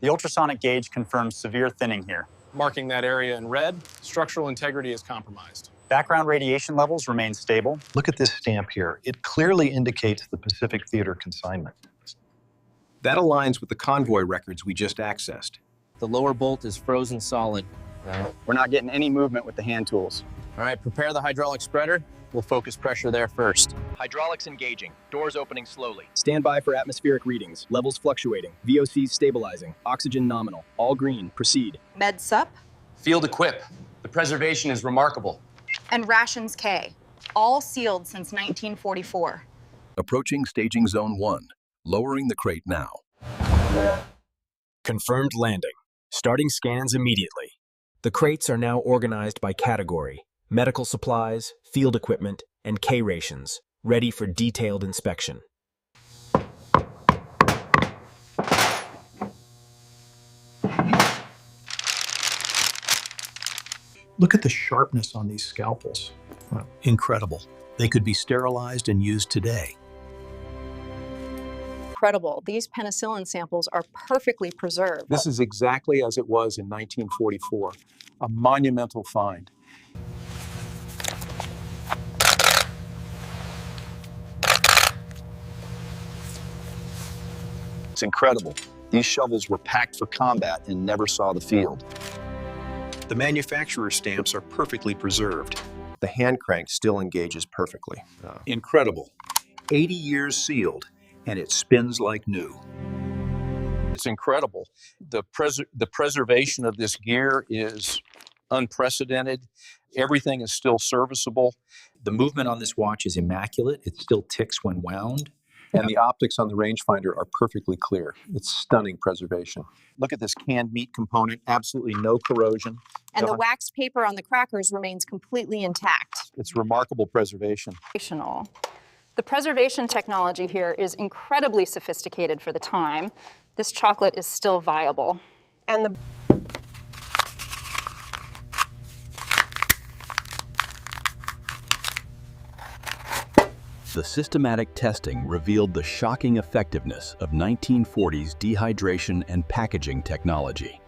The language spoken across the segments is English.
The ultrasonic gauge confirms severe thinning here. Marking that area in red, structural integrity is compromised. Background radiation levels remain stable. Look at this stamp here. It clearly indicates the Pacific Theater consignment. That aligns with the convoy records we just accessed. The lower bolt is frozen solid. We're not getting any movement with the hand tools. All right, prepare the hydraulic spreader. We'll focus pressure there first. Hydraulics engaging. Doors opening slowly. Stand by for atmospheric readings. Levels fluctuating. VOCs stabilizing. Oxygen nominal. All green. Proceed. Med sup. Field equip. The preservation is remarkable. And rations K. All sealed since 1944. Approaching staging zone 1. Lowering the crate now. Confirmed landing. Starting scans immediately. The crates are now organized by category: medical supplies, field equipment, and K rations, ready for detailed inspection. Look at the sharpness on these scalpels. Incredible. They could be sterilized and used today. Incredible. These penicillin samples are perfectly preserved. This is exactly as it was in 1944, a monumental find. It's incredible. These shovels were packed for combat and never saw the field. The manufacturer stamps are perfectly preserved. The hand crank still engages perfectly. Incredible. 80 years sealed, and it spins like new. It's incredible. The preservation of this gear is unprecedented. Everything is still serviceable. The movement on this watch is immaculate. It still ticks when wound. And the optics on the rangefinder are perfectly clear. It's stunning preservation. Look at this canned meat component, absolutely no corrosion. And the wax paper on the crackers remains completely intact. It's remarkable preservation. The preservation technology here is incredibly sophisticated for the time. This chocolate is still viable. And the The systematic testing revealed the shocking effectiveness of 1940s dehydration and packaging technology.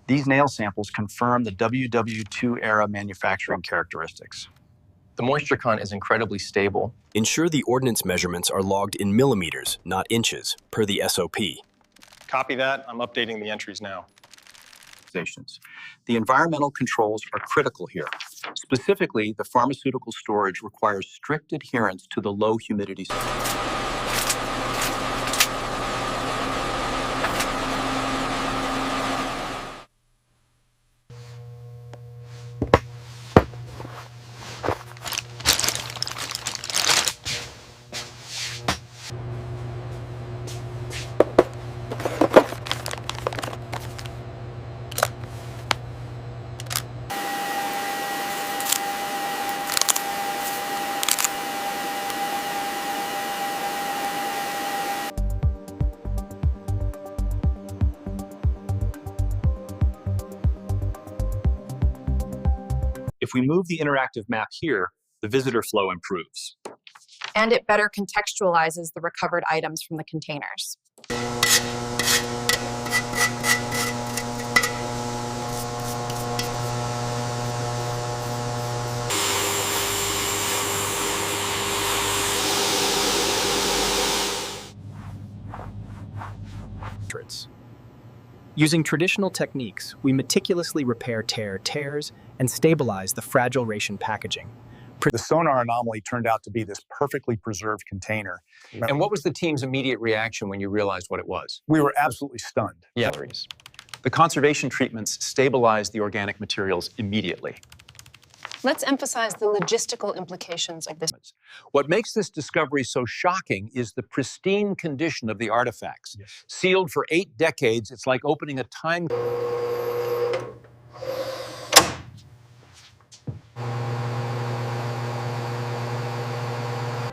These nail samples confirm the WWII era manufacturing characteristics. The moisture con is incredibly stable. Ensure the ordnance measurements are logged in millimeters, not inches, per the SOP. Copy that. I'm updating the entries now. The environmental controls are critical here. Specifically, the pharmaceutical storage requires strict adherence to the low humidity. If we move the interactive map here, the visitor flow improves. And it better contextualizes the recovered items from the containers. Using traditional techniques, we meticulously repair tears and stabilize the fragile ration packaging. The sonar anomaly turned out to be this perfectly preserved container. And what was the team's immediate reaction when you realized what it was? We were absolutely stunned. Yeah. The conservation treatments stabilized the organic materials immediately. let's emphasize the logistical implications of this. What makes this discovery so shocking is the pristine condition of the artifacts. Yes. Sealed for 8 decades, it's like opening a time...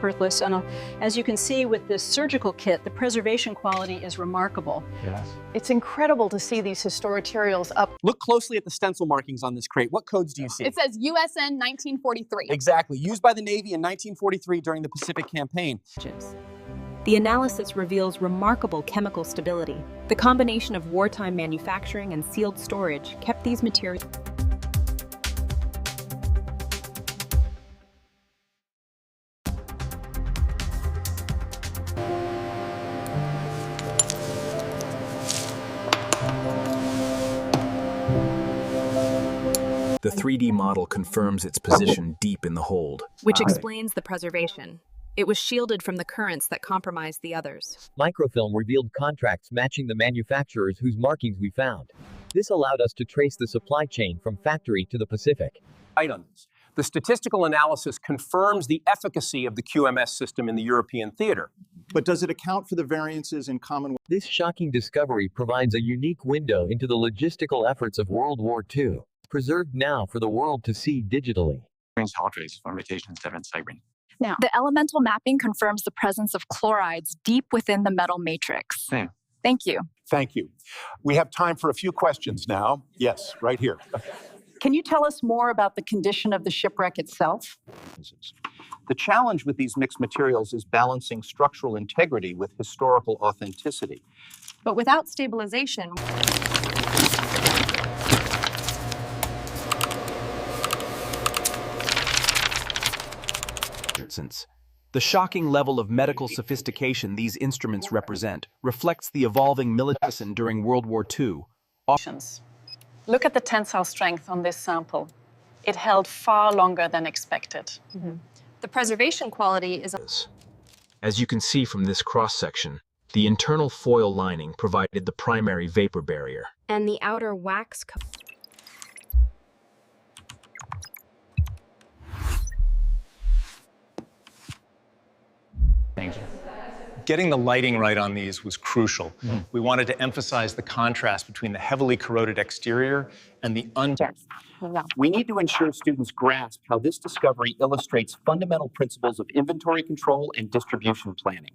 Worthless, and as you can see with this surgical kit, the preservation quality is remarkable. Yes. It's incredible to see these historitorials up. Look closely at the stencil markings on this crate. What codes do you see? It says USN 1943. Exactly, used by the Navy in 1943 during the Pacific Campaign. The analysis reveals remarkable chemical stability. The combination of wartime manufacturing and sealed storage kept these materials. The 3D model confirms its position deep in the hold, which explains the preservation. It was shielded from the currents that compromised the others. Microfilm revealed contracts matching the manufacturers whose markings we found. This allowed us to trace the supply chain from factory to the Pacific. Items. The statistical analysis confirms the efficacy of the QMS system in the European theater. But does it account for the variances in Commonwealth? This shocking discovery provides a unique window into the logistical efforts of World War II, preserved now for the world to see digitally. Now, the elemental mapping confirms the presence of chlorides deep within the metal matrix. Thank you. Thank you. We have time for a few questions now. Yes, right here. Can you tell us more about the condition of the shipwreck itself? The challenge with these mixed materials is balancing structural integrity with historical authenticity. But without stabilization, the shocking level of medical sophistication these instruments represent reflects the evolving military during World War II. Look at the tensile strength on this sample. It held far longer than expected. The preservation quality is... As you can see from this cross-section, the internal foil lining provided the primary vapor barrier. And the outer wax coat. Thank you. Getting the lighting right on these was crucial. We wanted to emphasize the contrast between the heavily corroded exterior and the We need to ensure students grasp how this discovery illustrates fundamental principles of inventory control and distribution planning.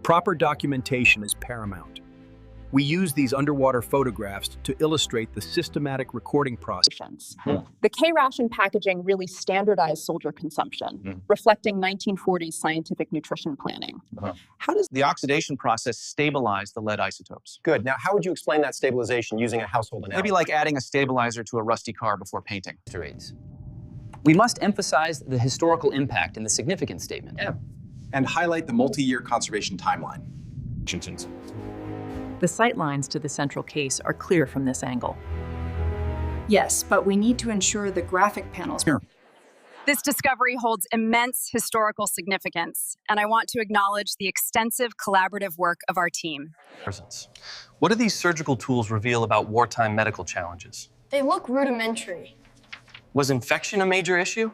Proper documentation is paramount. We use these underwater photographs to illustrate the systematic recording process. The K-ration packaging really standardized soldier consumption, reflecting 1940s scientific nutrition planning. How does the oxidation process stabilize the lead isotopes? Good. Now, how would you explain that stabilization using a household analogy? Maybe like adding a stabilizer to a rusty car before painting. We must emphasize the historical impact in the significance statement. And highlight the multi-year conservation timeline. The sightlines to the central case are clear from this angle. Yes, but we need to ensure the graphic panels. This discovery holds immense historical significance, and I want to acknowledge the extensive collaborative work of our team. What do these surgical tools reveal about wartime medical challenges? They look rudimentary. Was infection a major issue?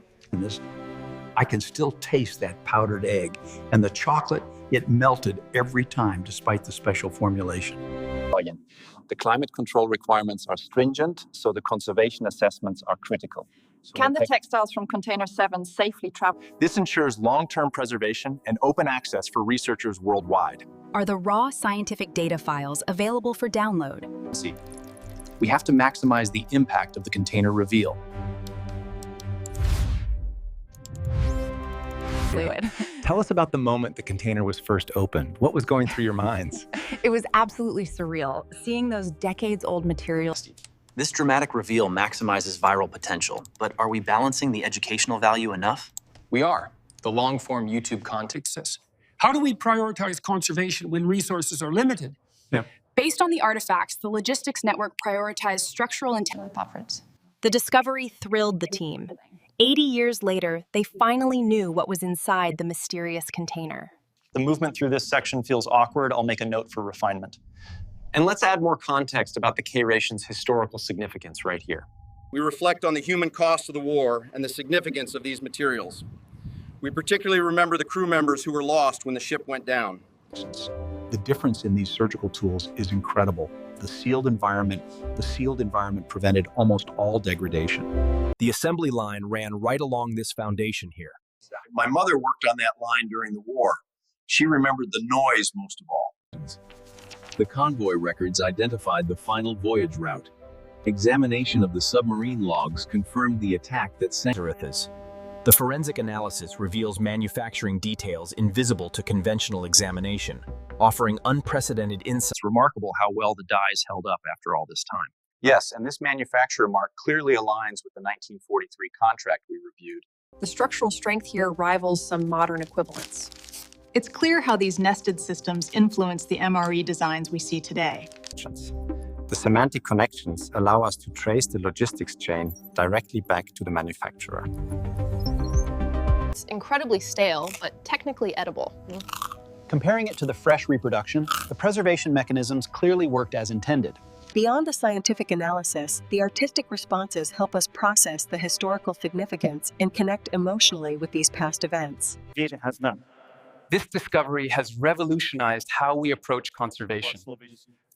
I can still taste that powdered egg, and the chocolate, it melted every time despite the special formulation. The climate control requirements are stringent, so the conservation assessments are critical. Can the textiles from Container 7 safely travel? This ensures long-term preservation and open access for researchers worldwide. Are the raw scientific data files available for download? We have to maximize the impact of the container reveal. Fluid. Tell us about the moment the container was first opened. What was going through your minds? It was absolutely surreal, seeing those decades-old materials. This dramatic reveal maximizes viral potential, but are we balancing the educational value enough? We are. The long-form YouTube content. How do we prioritize conservation when resources are limited? Based on the artifacts, the logistics network prioritized structural intelligence. The discovery thrilled the team. 80 years later, they finally knew what was inside the mysterious container. The movement through this section feels awkward. I'll make a note for refinement. And let's add more context about the K-ration's historical significance right here. We reflect on the human cost of the war and the significance of these materials. We particularly remember the crew members who were lost when the ship went down. The difference in these surgical tools is incredible. The sealed environment prevented almost all degradation. The assembly line ran right along this foundation here. My mother worked on that line during the war. She remembered the noise most of all. The convoy records identified the final voyage route. Examination of the submarine logs confirmed the attack that sank. The forensic analysis reveals manufacturing details invisible to conventional examination, offering unprecedented insight. It's remarkable how well the dies held up after all this time. Yes, and this manufacturer mark clearly aligns with the 1943 contract we reviewed. The structural strength here rivals some modern equivalents. It's clear how these nested systems influence the MRE designs we see today. The semantic connections allow us to trace the logistics chain directly back to the manufacturer. It's incredibly stale, but technically edible. Comparing it to the fresh reproduction, the preservation mechanisms clearly worked as intended. Beyond the scientific analysis, the artistic responses help us process the historical significance and connect emotionally with these past events. This discovery has revolutionized how we approach conservation.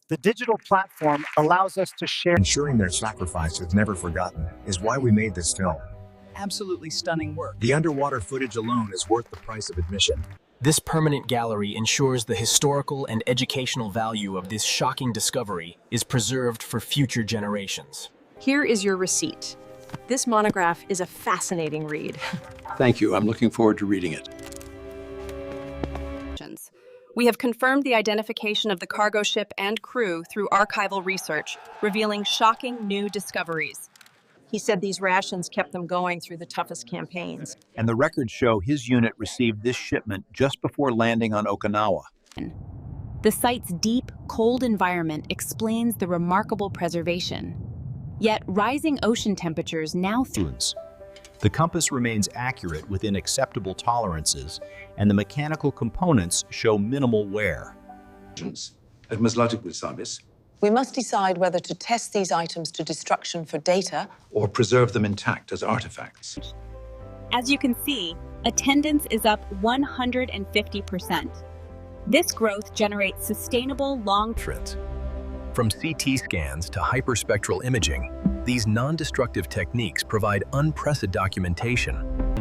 The digital platform allows us to share. Ensuring their sacrifice is never forgotten is why we made this film. Absolutely stunning work. The underwater footage alone is worth the price of admission. This permanent gallery ensures the historical and educational value of this shocking discovery is preserved for future generations. Here is your receipt. This monograph is a fascinating read. Thank you. I'm looking forward to reading it. We have confirmed the identification of the cargo ship and crew through archival research, revealing shocking new discoveries. He said these rations kept them going through the toughest campaigns. And the records show his unit received this shipment just before landing on Okinawa. The site's deep, cold environment explains the remarkable preservation. Yet rising ocean temperatures now The compass remains accurate within acceptable tolerances, and the mechanical components show minimal wear. We must decide whether to test these items to destruction for data or preserve them intact as artifacts. As you can see, attendance is up 150%. This growth generates sustainable long-term. From CT scans to hyperspectral imaging, these non-destructive techniques provide unprecedented documentation.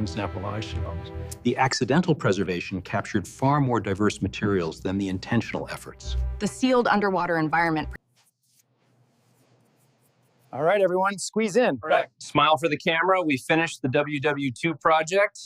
The accidental preservation captured far more diverse materials than the intentional efforts. The sealed underwater environment. All right, everyone, squeeze in. Smile for the camera. We finished the WWII project.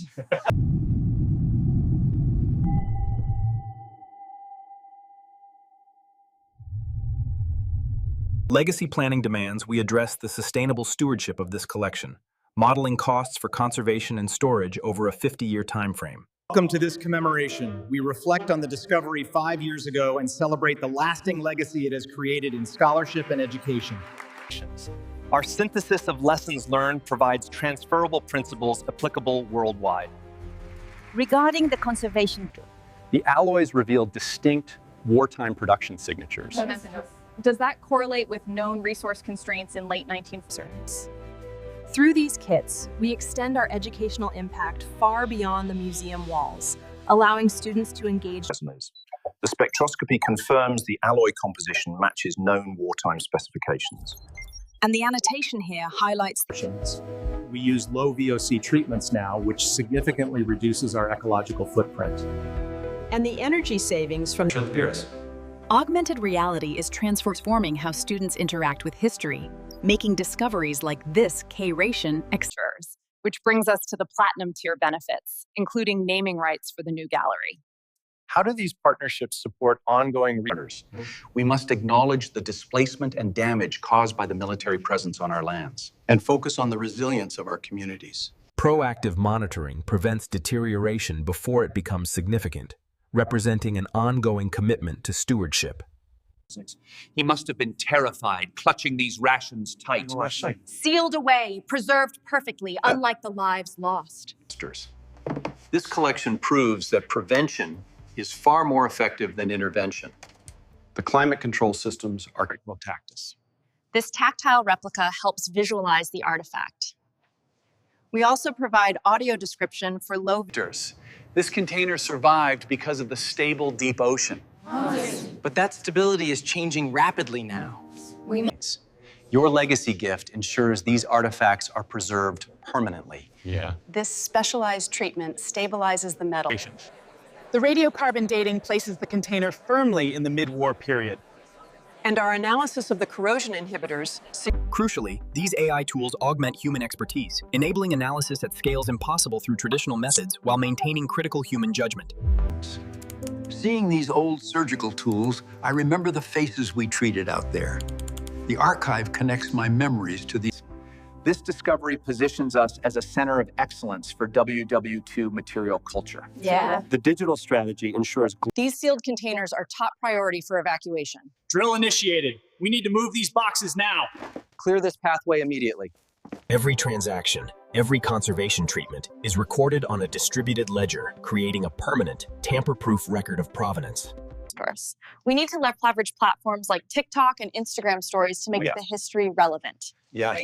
Legacy planning demands we address the sustainable stewardship of this collection, modeling costs for conservation and storage over a 50-year timeframe. Welcome to this commemoration. We reflect on the discovery 5 years ago and celebrate the lasting legacy it has created in scholarship and education. Our synthesis of lessons learned provides transferable principles applicable worldwide. Regarding the conservation, The alloys reveal distinct wartime production signatures. Does that correlate with known resource constraints in late 1940s? Through these kits, we extend our educational impact far beyond the museum walls, allowing students to engage. The spectroscopy confirms the alloy composition matches known wartime specifications. And the annotation here highlights We use low VOC treatments now, which significantly reduces our ecological footprint. And the energy savings from Augmented reality is transforming how students interact with history, making discoveries like this K-ration extras, which brings us to the platinum tier benefits, including naming rights for the new gallery. How do these partnerships support ongoing research? We must acknowledge the displacement and damage caused by the military presence on our lands and focus on the resilience of our communities. Proactive monitoring prevents deterioration before it becomes significant, representing an ongoing commitment to stewardship. He must have been terrified, clutching these rations tight. Sealed away, preserved perfectly, unlike the lives lost. This collection proves that prevention is far more effective than intervention. The climate control systems are tactus. This tactile replica helps visualize the artifact. We also provide audio description for low. This container survived because of the stable deep ocean. But that stability is changing rapidly now. Your legacy gift ensures these artifacts are preserved permanently. This specialized treatment stabilizes the metal. The radiocarbon dating places the container firmly in the mid-war period. And our analysis of the corrosion inhibitors. Crucially, these AI tools augment human expertise, enabling analysis at scales impossible through traditional methods while maintaining critical human judgment. Seeing these old surgical tools, I remember the faces we treated out there. The archive connects my memories to these. This discovery positions us as a center of excellence for WWII material culture. Yeah. The digital strategy ensures These sealed containers are top priority for evacuation. Drill initiated. We need to move these boxes now. Clear this pathway immediately. Every transaction, every conservation treatment is recorded on a distributed ledger, creating a permanent, tamper-proof record of provenance. We need to leverage platforms like TikTok and Instagram stories to make the history relevant. Yeah.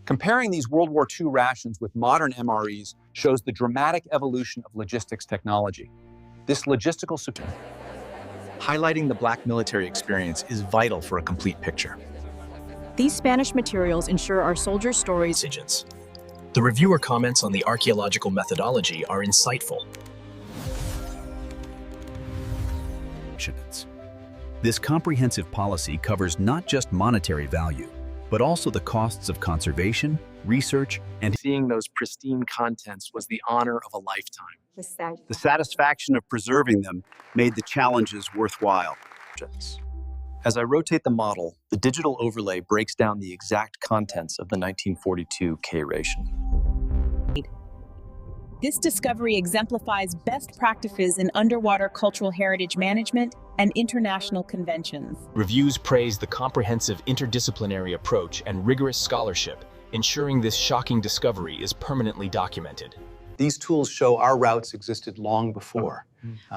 Comparing these World War II rations with modern MREs shows the dramatic evolution of logistics technology. This logistical support. Highlighting the Black military experience is vital for a complete picture. These Spanish materials ensure our soldiers' stories. The reviewer comments on the archaeological methodology are insightful. This comprehensive policy covers not just monetary value, but also the costs of conservation, research, and seeing those pristine contents was the honor of a lifetime. The satisfaction of preserving them made the challenges worthwhile. As I rotate the model, the digital overlay breaks down the exact contents of the 1942 K ration. This discovery exemplifies best practices in underwater cultural heritage management and international conventions. Reviews praise the comprehensive interdisciplinary approach and rigorous scholarship, ensuring this shocking discovery is permanently documented. These tools show our routes existed long before.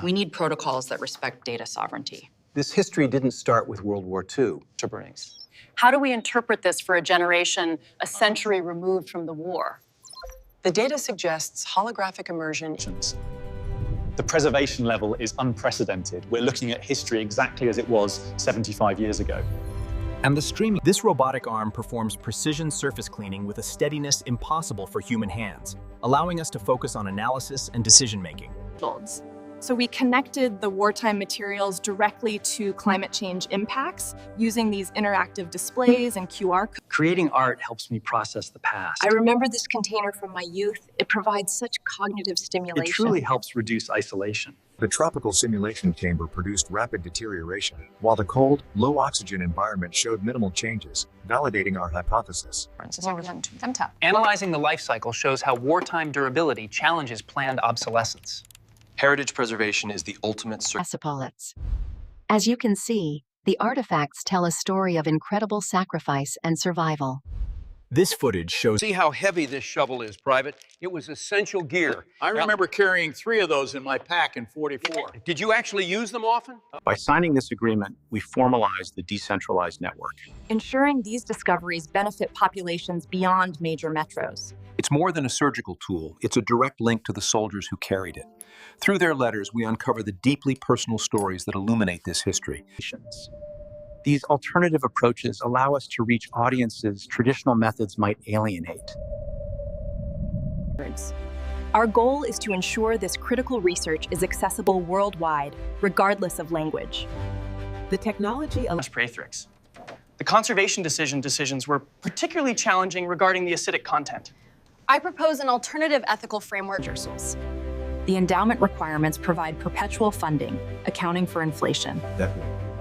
We need protocols that respect data sovereignty. This history didn't start with World War II. How do we interpret this for a generation a century removed from the war? The data suggests holographic immersion. The preservation level is unprecedented. We're looking at history exactly as it was 75 years ago. And the streaming. This robotic arm performs precision surface cleaning with a steadiness impossible for human hands, allowing us to focus on analysis and decision-making. So we connected the wartime materials directly to climate change impacts using these interactive displays and QR codes. Creating art helps me process the past. I remember this container from my youth. It provides such cognitive stimulation. It truly helps reduce isolation. The tropical simulation chamber produced rapid deterioration, while the cold, low-oxygen environment showed minimal changes, validating our hypothesis. Analyzing the life cycle shows how wartime durability challenges planned obsolescence. Heritage preservation is the ultimate Apocalypse. As you can see, the artifacts tell a story of incredible sacrifice and survival. This footage shows. See how heavy this shovel is, Private? It was essential gear. I remember carrying 3 of those in my pack in '44. Did you actually use them often? By signing this agreement, we formalize the decentralized network. Ensuring these discoveries benefit populations beyond major metros. It's more than a surgical tool. It's a direct link to the soldiers who carried it. Through their letters, we uncover the deeply personal stories that illuminate this history. These alternative approaches allow us to reach audiences traditional methods might alienate. Our goal is to ensure this critical research is accessible worldwide, regardless of language. The technology allows Praethrix. The conservation decisions were particularly challenging regarding the acidic content. I propose an alternative ethical framework. The endowment requirements provide perpetual funding, accounting for inflation.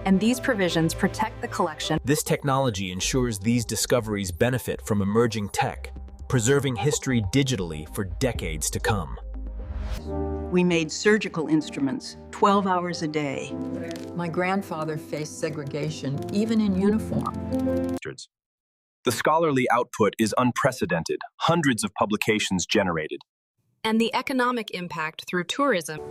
And these provisions protect the collection. This technology ensures these discoveries benefit from emerging tech, preserving history digitally for decades to come. We made surgical instruments 12 hours a day. My grandfather faced segregation, even in uniform. The scholarly output is unprecedented, hundreds of publications generated. And the economic impact through tourism.